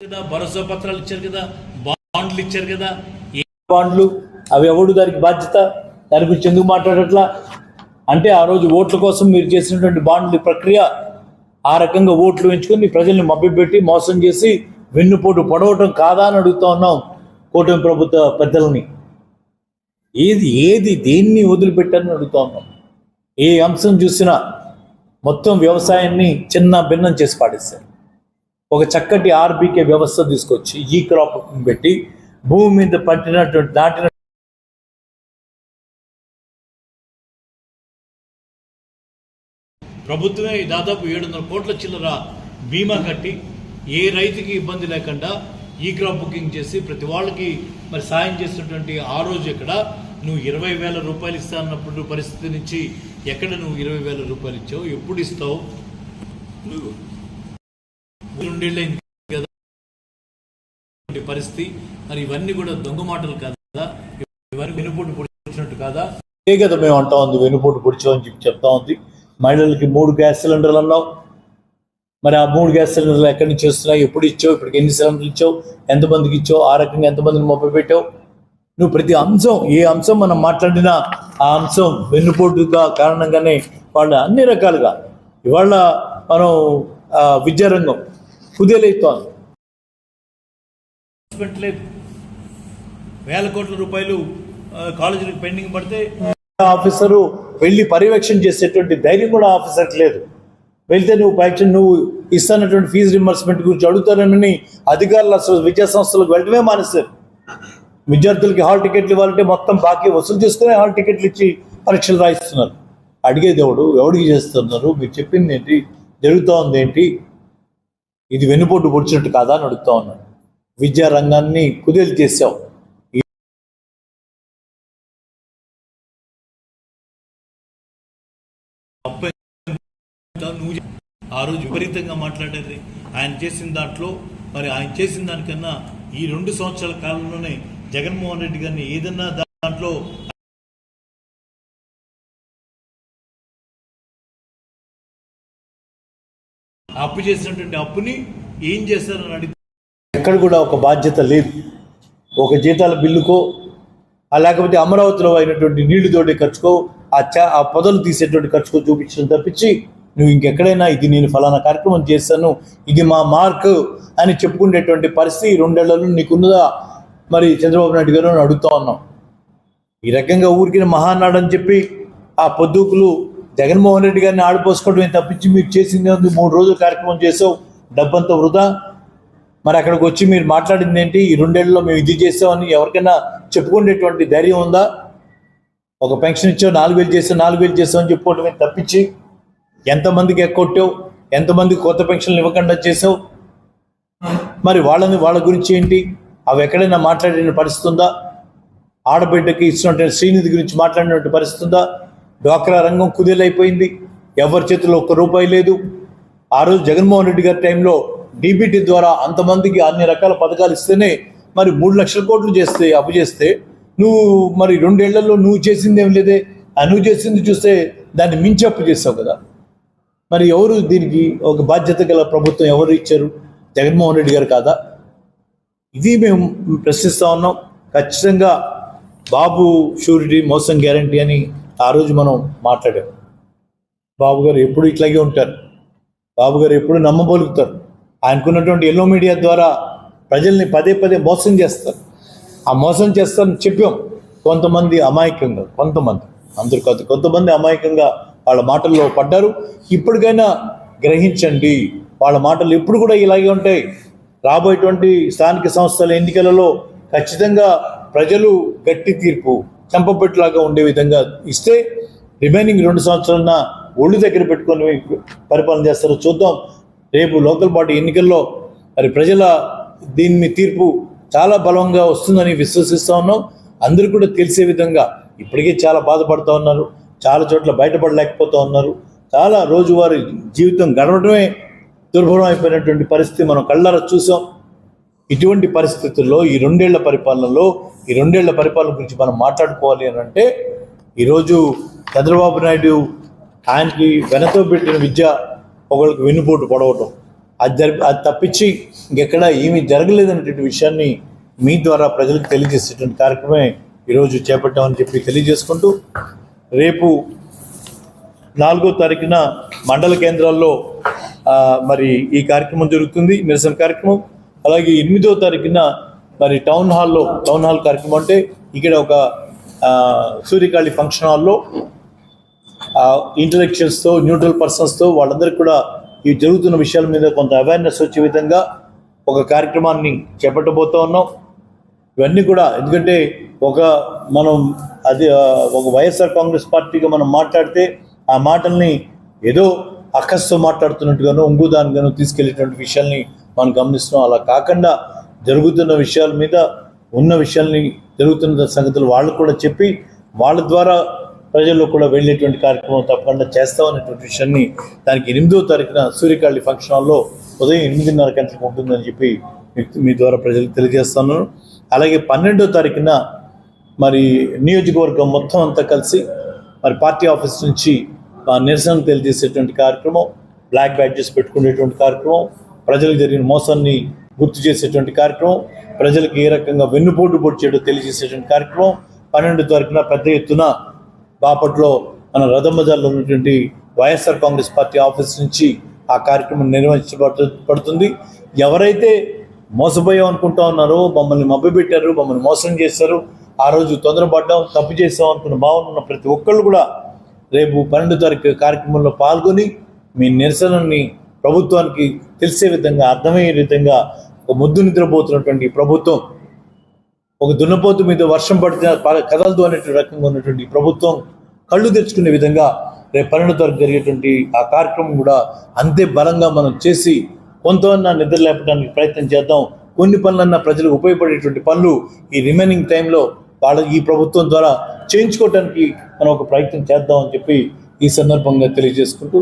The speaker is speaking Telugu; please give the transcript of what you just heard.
కదా, భరోసా పత్రాలు ఇచ్చారు కదా, బాండ్లు ఇచ్చారు కదా. ఏ బాండ్లు అవి ఎవడు దానికి బాధ్యత? దాని గురించి ఎందుకు మాట్లాడట్లా? అంటే ఆ రోజు ఓట్ల కోసం మీరు చేసినటువంటి బాండ్ల ప్రక్రియ ఆ రకంగా ఓట్లు ఎంచుకొని ప్రజల్ని మభ్యపెట్టి మోసం చేసి వెన్నుపోటు పొడవటం కాదా అని అడుగుతా ఉన్నాం కూటమి ప్రభుత్వ పెద్దలని. ఏది దేన్ని వదిలిపెట్టారని అడుగుతా ఉన్నాం. ఏ అంశం చూసినా మొత్తం వ్యవసాయాన్ని చిన్న భిన్నం చేసి పాడేశారు. ఒక చక్కటి ఆర్బీకే వ్యవస్థ తీసుకొచ్చి ఈ క్రాప్ పెట్టి భూమి మీద పట్టినటువంటి నాటిన ప్రభుత్వమే దాదాపు 700 కోట్ల చిల్లర బీమా కట్టి ఏ రైతుకి ఇబ్బంది లేకుండా ఈ క్రాప్ బుకింగ్ చేసి ప్రతి వాళ్ళకి మరి సాయం చేసినటువంటి ఆ రోజు ఎక్కడ నువ్వు 20,000 రూపాయలు ఇస్తా అన్నప్పుడు పరిస్థితి నుంచి ఎక్కడ నువ్వు 20,000 రూపాయలు ఇచ్చావు? ఎప్పుడు ఇస్తావు? రెండేళ్ళైంది కదా పరిస్థితి. మరి ఇవన్నీ కూడా దొంగ మాటలు కాదా? ఇవన్నీ వెనుపోటు పొడిచినట్టు కాదా? ఏ కదా మేము అంటా ఉంది వెనుపోటు పొడిచామని చెప్పి చెప్తా ఉంది. మహిళలకి 3 గ్యాస్ సిలిండర్లు అన్నావు. మరి ఆ 3 గ్యాస్ సిలిండర్లు ఎక్కడి నుంచి వస్తున్నాయి? ఎప్పుడు ఇచ్చావు? ఇప్పటికి ఎన్ని సిలిండర్లు ఇచ్చావు? ఎంతమందికి ఇచ్చావు? ఆ రకంగా ఎంతమందిని మొప్ప పెట్టావు? నువ్వు ప్రతి అంశం, ఏ అంశం మనం మాట్లాడినా ఆ అంశం వెన్నుపోటుగా కారణంగానే వాళ్ళు అన్ని రకాలుగా ఇవాళ మనం విద్యారంగం కుదేలైతోంది. లేదు, వేల కోట్ల రూపాయలు కాలేజీలకు పెండింగ్ పడితే ఆఫీసరు వెళ్ళి పర్యవేక్షణ చేసేటువంటి ధైర్యం కూడా ఆఫీసర్కి లేదు. వెళ్తే నువ్వు ఇస్తున్నటువంటి ఫీజు రింబర్స్మెంట్ గురించి అడుగుతారని అధికారులు అసలు విద్యా సంస్థలకు వెళ్ళడమే మానేస్తారు. విద్యార్థులకి హాల్ టికెట్లు ఇవ్వాలంటే మొత్తం బాకీ వసూలు చేసుకుని హాల్ టికెట్లు ఇచ్చి పరీక్షలు రాయిస్తున్నారు. అడిగేది ఎవడికి చేస్తున్నారు? మీరు చెప్పింది ఏంటి? జరుగుతూ ఉంది ఏంటి? ఇది వెన్నుపోటు పొడిచినట్టు కాదా అని అడుగుతా ఉన్నాను. విద్యా రంగాన్ని కుదేలు చేసావు. ఆ రోజు విపరీతంగా మాట్లాడేది ఆయన చేసిన దాంట్లో. మరి ఆయన చేసిన దానికన్నా ఈ 2 సంవత్సరాల కాలంలోనే జగన్మోహన్ రెడ్డి గారిని ఏదన్నా దాంట్లో అప్పు చేసినటువంటి అప్పుని ఏం చేస్తారని అడిగి ఎక్కడ కూడా ఒక బాధ్యత లేదు. ఒక జీతాల బిల్లుకో లేకపోతే అమరావతిలో అయినటువంటి నీళ్లు తోడే ఖర్చుకో ఆ పొదలు తీసేటువంటి ఖర్చుకో చూపించడం తప్పించి నువ్వు ఇంకెక్కడైనా ఇది నేను ఫలానా కార్యక్రమం చేశాను, ఇది మా మార్క్ అని చెప్పుకునేటువంటి పరిస్థితి 2 ఏళ్లలో నీకున్నదా? మరి చంద్రబాబు నాయుడు గారు అడుగుతా ఉన్నాం. ఈ రకంగా ఊరికి మహానాడు అని చెప్పి ఆ పొద్దుకులు జగన్మోహన్ రెడ్డి గారిని ఆడిపోసుకోవడమే తప్పించి మీరు చేసింది 3 రోజులు కార్యక్రమం చేసావు, డబ్బంతా వృధా. మరి అక్కడికి వచ్చి మీరు మాట్లాడింది ఏంటి? ఈ 2 ఏళ్లలో మేము ఇది చేసామని ఎవరికైనా చెప్పుకునేటువంటి ధైర్యం ఉందా? ఒక పెన్షన్ ఇచ్చావు, 4,000 చేసావు అని చెప్పుకోవడమే తప్పించి ఎంతమందికి ఎక్కొట్టావు? ఎంతమందికి కొత్త పెన్షన్లు ఇవ్వకుండా చేసావు? మరి వాళ్ళ గురించి ఏంటి? అవి ఎక్కడైనా మాట్లాడిన పరిస్థితి ఉందా? ఆడబిడ్డకి ఇచ్చినటువంటి శ్రీనిధి గురించి మాట్లాడినటువంటి పరిస్థితి ఉందా? డ్వాక్రా రంగం కుదేలైపోయింది. ఎవరి చేతిలో ₹1 లేదు. ఆ రోజు జగన్మోహన్ రెడ్డి గారి టైంలో డీబీటీ ద్వారా అంతమందికి అన్ని రకాల పథకాలు ఇస్తేనే మరి 3 లక్షల కోట్లు అప్పు చేస్తే నువ్వు మరి 2 ఏళ్లలో నువ్వు చేసింది ఏం లేదే. నువ్వు చేసింది చూస్తే దాన్ని మించి అప్పు చేస్తావు కదా. మరి ఎవరు దీనికి ఒక బాధ్యత గల ప్రభుత్వం ఎవరు ఇచ్చారు? జగన్మోహన్ రెడ్డి గారు కాదా? ఇది మేము ప్రశ్నిస్తూ ఉన్నాం. ఖచ్చితంగా బాబు షూరిటీ మోసం గ్యారంటీ అని ఆ రోజు మనం మాట్లాడాం. బాబు గారు ఎప్పుడు ఇట్లాగే ఉంటారు. బాబు గారు ఎప్పుడు నమ్మబలుగుతారు. ఆయనకున్నటువంటి ఎల్లో మీడియా ద్వారా ప్రజల్ని పదే మోసం చేస్తారు. ఆ మోసం చేస్తారని చెప్పాం. కొంతమంది అమాయకంగా, అందరూ కాదు, కొంతమంది అమాయకంగా వాళ్ళ మాటల్లో పడ్డారు. ఇప్పటికైనా గ్రహించండి, వాళ్ళ మాటలు ఎప్పుడు కూడా ఇలాగే ఉంటాయి. రాబోయేటువంటి స్థానిక సంస్థల ఎన్నికలలో ఖచ్చితంగా ప్రజలు గట్టి తీర్పు చంపబెట్టులాగా ఉండే విధంగా ఇస్తే రిమైనింగ్ 2 సంవత్సరాలన ఒళ్ళు దగ్గర పెట్టుకొని పరిపాలన చేస్తారో చూద్దాం. రేపు లోకల్ బాడీ ఎన్నికల్లో మరి ప్రజల దీని తీర్పు చాలా బలంగా వస్తుందని విశ్వసిస్తూ ఉన్నాం. అందరూ కూడా తెలిసే విధంగా ఇప్పటికే చాలా బాధపడుతూ ఉన్నారు. చాలా చోట్ల బయటపడలేకపోతూ ఉన్నారు. చాలా రోజువారీ జీవితం గడవడమే దుర్భరం అయిపోయినటువంటి పరిస్థితి మనం కళ్ళారా చూసాం. ఇటువంటి పరిస్థితుల్లో ఈ 2 ఏళ్ల పరిపాలనలో ఈ 2 ఏళ్ల పరిపాలన గురించి మనం మాట్లాడుకోవాలి అని అంటే ఈరోజు చంద్రబాబు నాయుడు ఆయనకి వెనతో పెట్టిన విద్య ఒకళ్ళకి వెన్నుపోటు పొడవటం, అది తప్పించి ఇంకెక్కడ ఏమీ జరగలేదనేటువంటి విషయాన్ని మీ ద్వారా ప్రజలకు తెలియజేసేటువంటి కార్యక్రమమే ఈరోజు చేపట్టామని చెప్పి తెలియజేసుకుంటూ రేపు 4వ తారీఖున మండల కేంద్రాల్లో మరి ఈ కార్యక్రమం జరుగుతుంది, నిరసన కార్యక్రమం. అలాగే 8వ తారీఖున మరి టౌన్ హాల్ కార్యక్రమం అంటే ఇక్కడ ఒక సూర్యకాళి ఫంక్షన్ హాల్లో ఇంటలెక్చువల్స్తో, న్యూట్రల్ పర్సన్స్తో వాళ్ళందరికీ కూడా ఈ జరుగుతున్న విషయాల మీద కొంత అవేర్నెస్ వచ్చే విధంగా ఒక కార్యక్రమాన్ని చేపట్టబోతూ ఉన్నాం. ఇవన్నీ కూడా ఎందుకంటే మనం ఒక వైఎస్ఆర్ కాంగ్రెస్ పార్టీగా మనం మాట్లాడితే ఆ మాటల్ని ఏదో అక్కస్తో మాట్లాడుతున్నట్టుగానో ఇంగుదానిగానో తీసుకెళ్లేటువంటి విషయాల్ని మనం గమనిస్తున్నాం. అలా కాకుండా జరుగుతున్న విషయాల మీద ఉన్న విషయాల్ని, జరుగుతున్న సంగతులు వాళ్ళకు కూడా చెప్పి వాళ్ళ ద్వారా ప్రజల్లో కూడా వెళ్ళేటువంటి కార్యక్రమం తప్పకుండా చేస్తామనేటువంటి విషయాన్ని దానికి 8వ తారీఖున సూర్యకాళి ఫంక్షన్ హాల్లో ఉదయం 8:30 గంటలకు ఉంటుందని చెప్పి మీ ద్వారా ప్రజలకు తెలియజేస్తున్నాను. అలాగే 12వ తారీఖున మరి నియోజకవర్గం మొత్తం అంతా కలిసి మరి పార్టీ ఆఫీస్ నుంచి నిరసన తెలియజేసేటువంటి కార్యక్రమం, బ్లాక్ బ్యాడ్జెస్ పెట్టుకునేటువంటి కార్యక్రమం, ప్రజలకు జరిగిన మోసాన్ని గుర్తు చేసేటువంటి కార్యక్రమం, ప్రజలకు ఏ రకంగా వెన్నుపోటు పొడిచేయడం తెలియజేసేటువంటి కార్యక్రమం 12వ తారీఖున పెద్ద ఎత్తున బాపట్లో మన రథం బజార్లో ఉన్నటువంటి వైఎస్ఆర్ కాంగ్రెస్ పార్టీ ఆఫీస్ నుంచి ఆ కార్యక్రమం నిర్వహించబడుతుంది. ఎవరైతే మోసపోయాం అనుకుంటా ఉన్నారో, మమ్మల్ని మభ్యపెట్టారు, మమ్మల్ని మోసం చేశారు, ఆ రోజు తొందరపడ్డాం, తప్పు చేసాం అనుకున్న భావన ఉన్న ప్రతి ఒక్కళ్ళు కూడా రేపు 12వ తారీఖు కార్యక్రమంలో పాల్గొని మీ నిరసనని ప్రభుత్వానికి తెలిసే విధంగా, అర్థమయ్యే విధంగా ఒక ముద్దు నిద్రపోతున్నటువంటి ప్రభుత్వం, ఒక దున్నపోతు మీద వర్షం పడితే కదలదు అనేటువంటి రకంగా ఉన్నటువంటి ప్రభుత్వం కళ్ళు తెరుచుకునే విధంగా రేపు 12వ తారీఖు జరిగేటువంటి ఆ కార్యక్రమం కూడా అంతే బలంగా మనం చేసి కొంతమన్నా నిద్ర లేపడానికి ప్రయత్నం చేద్దాం. కొన్ని పనులన్నా ప్రజలకు ఉపయోగపడేటువంటి పనులు ఈ రిమైనింగ్ టైంలో ఈ ప్రభుత్వం ద్వారా చేయించుకోవడానికి మనం ఒక ప్రయత్నం చేద్దాం అని చెప్పి ఈ సందర్భంగా తెలియజేసుకుంటూ